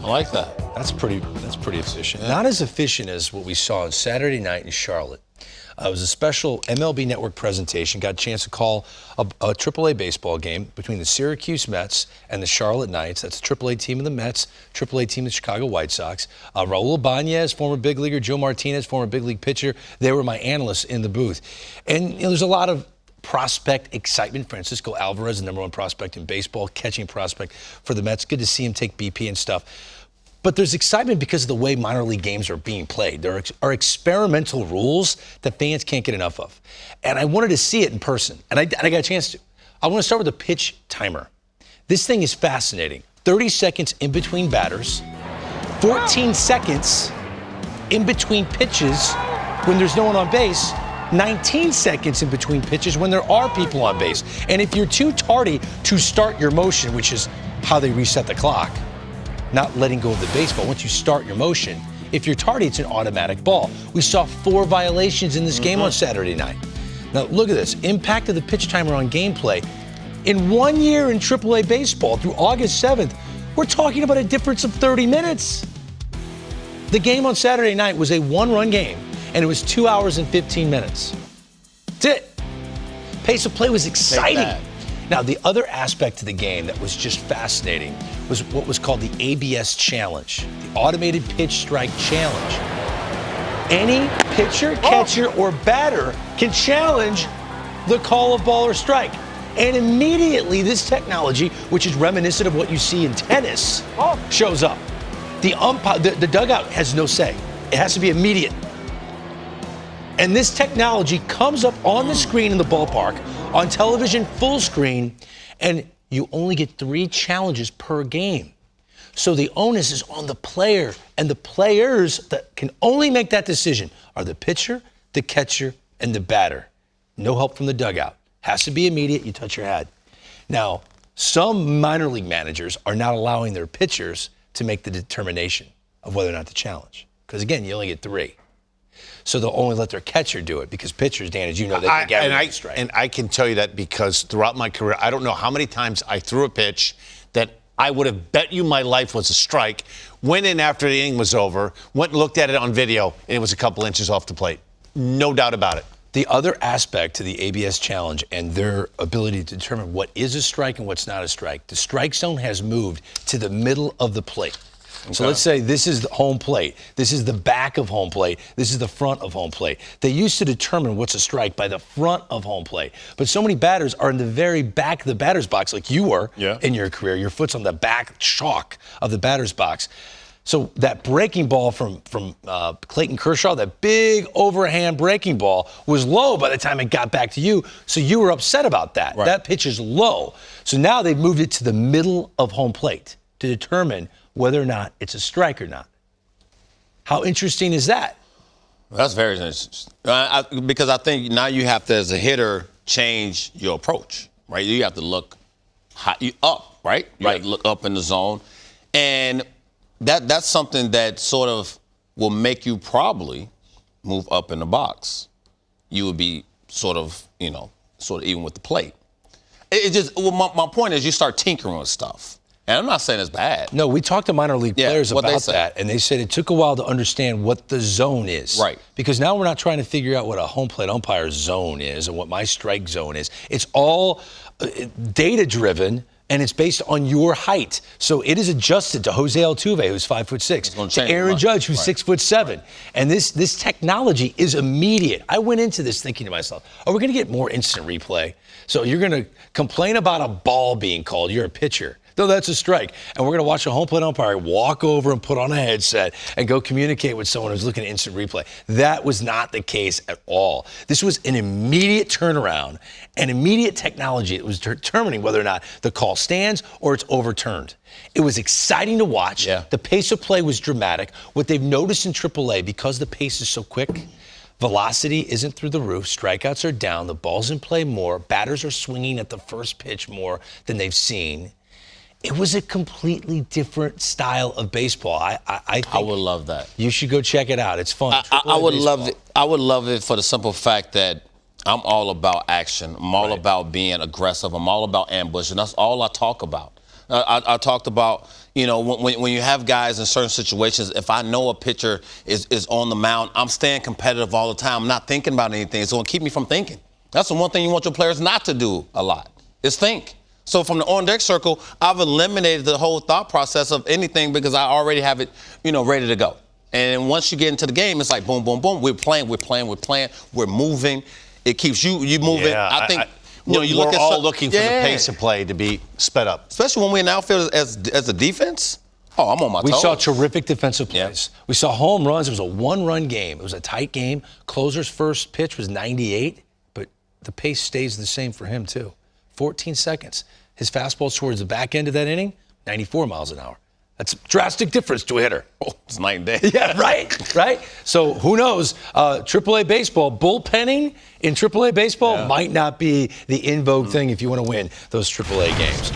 I like that. That's pretty efficient. Yeah. Not as efficient as what we saw on Saturday night in Charlotte. It was a special MLB Network presentation. Got a chance to call a AAA baseball game between the Syracuse Mets and the Charlotte Knights. That's the AAA team of the Mets, AAA team of the Chicago White Sox. Raul Ibanez, former big leaguer, Joe Martinez, former big league pitcher. They were my analysts in the booth. And there's a lot of prospect excitement. Francisco Alvarez, the #1 prospect in baseball, catching prospect for the Mets. Good to see him take BP and stuff. But there's excitement because of the way minor league games are being played. There are experimental rules that fans can't get enough of. And I wanted to see it in person, and I got a chance to. I want to start with the pitch timer. This thing is fascinating. 30 seconds in between batters, 14 seconds in between pitches when there's no one on base, 19 seconds in between pitches when there are people on base. And if you're too tardy to start your motion, which is how they reset the clock, not letting go of the baseball. Once you start your motion, if you're tardy, it's an automatic ball. We saw 4 violations in this game on Saturday night. Now, look at this. Impact of the pitch timer on gameplay. In 1 year in AAA baseball, through August 7th, we're talking about a difference of 30 minutes. The game on Saturday night was a 1-run game, and it was 2 hours and 15 minutes. That's it. Pace of play was exciting. Now, the other aspect to the game that was just fascinating was what was called the ABS Challenge, the Automated Pitch Strike Challenge. Any pitcher, catcher, or batter can challenge the call of ball or strike. And immediately this technology, which is reminiscent of what you see in tennis, shows up. The umpire, the dugout has no say. It has to be immediate. And this technology comes up on the screen in the ballpark, on television, full screen, and you only get 3 challenges per game. So the onus is on the player, and the players that can only make that decision are the pitcher, the catcher, and the batter. No help from the dugout. Has to be immediate, you touch your hat. Now, some minor league managers are not allowing their pitchers to make the determination of whether or not to challenge. Because again, you only get 3. So they'll only let their catcher do it because pitchers, Dan, as you know, they can get a strike. And I can tell you that because throughout my career, I don't know how many times I threw a pitch that I would have bet you my life was a strike, went in after the inning was over, went and looked at it on video, and it was a couple inches off the plate. No doubt about it. The other aspect to the ABS Challenge and their ability to determine what is a strike and what's not a strike, the strike zone has moved to the middle of the plate. Okay. So let's say this is the home plate. This is the back of home plate. This is the front of home plate. They used to determine what's a strike by the front of home plate. But so many batters are in the very back of the batter's box, like you were in your career. Your foot's on the back chalk of the batter's box. So that breaking ball from Clayton Kershaw, that big overhand breaking ball, was low by the time it got back to you. So you were upset about that. Right. That pitch is low. So now they've moved it to the middle of home plate to determine whether or not it's a strike or not. How interesting is that? Well, that's very interesting. Because I think now you have to, as a hitter, change your approach, right? You have to look up, right? You have to look up in the zone. And that's something that sort of will make you probably move up in the box. You would be sort of even with the plate. My point is you start tinkering with stuff. And I'm not saying it's bad. No, we talked to minor league players about that, and they said it took a while to understand what the zone is. Right. Because now we're not trying to figure out what a home plate umpire's zone is and what my strike zone is. It's all data-driven, and it's based on your height. So it is adjusted to Jose Altuve, who's 5'6", to Aaron Judge, who's 6'7". And this technology is immediate. I went into this thinking to myself, are we going to get more instant replay? So you're going to complain about a ball being called. You're a pitcher. No, that's a strike. And we're going to watch a home plate umpire walk over and put on a headset and go communicate with someone who's looking at instant replay. That was not the case at all. This was an immediate turnaround, an immediate technology that was determining whether or not the call stands or it's overturned. It was exciting to watch. Yeah. The pace of play was dramatic. What they've noticed in AAA, because the pace is so quick, velocity isn't through the roof. Strikeouts are down. The ball's in play more. Batters are swinging at the first pitch more than they've seen. It was a completely different style of baseball. I think I would love that. You should go check it out. It's fun. I would love it. I would love it for the simple fact that I'm all about action. I'm all about being aggressive. I'm all about ambush, and that's all I talk about. I talked about, when you have guys in certain situations, if I know a pitcher is on the mound, I'm staying competitive all the time. I'm not thinking about anything. It's going to keep me from thinking. That's the one thing you want your players not to do a lot, is think. So from the on-deck circle, I've eliminated the whole thought process of anything because I already have it, ready to go. And once you get into the game, it's like boom, boom, boom. We're playing. We're moving. It keeps you moving. Yeah, I think you we're look at all looking for the pace of play to be sped up. Especially when we're in the outfield as a defense. Oh, I'm on my toes. We saw terrific defensive plays. Yeah. We saw home runs. It was a one-run game. It was a tight game. Closer's first pitch was 98, but the pace stays the same for him, too. 14 seconds. His fastball towards the back end of that inning, 94 miles an hour. That's a drastic difference to a hitter. Oh, it's night and day. Yeah, right? So who knows? AAA baseball, bullpenning in AAA baseball might not be the in vogue thing if you want to win those AAA games.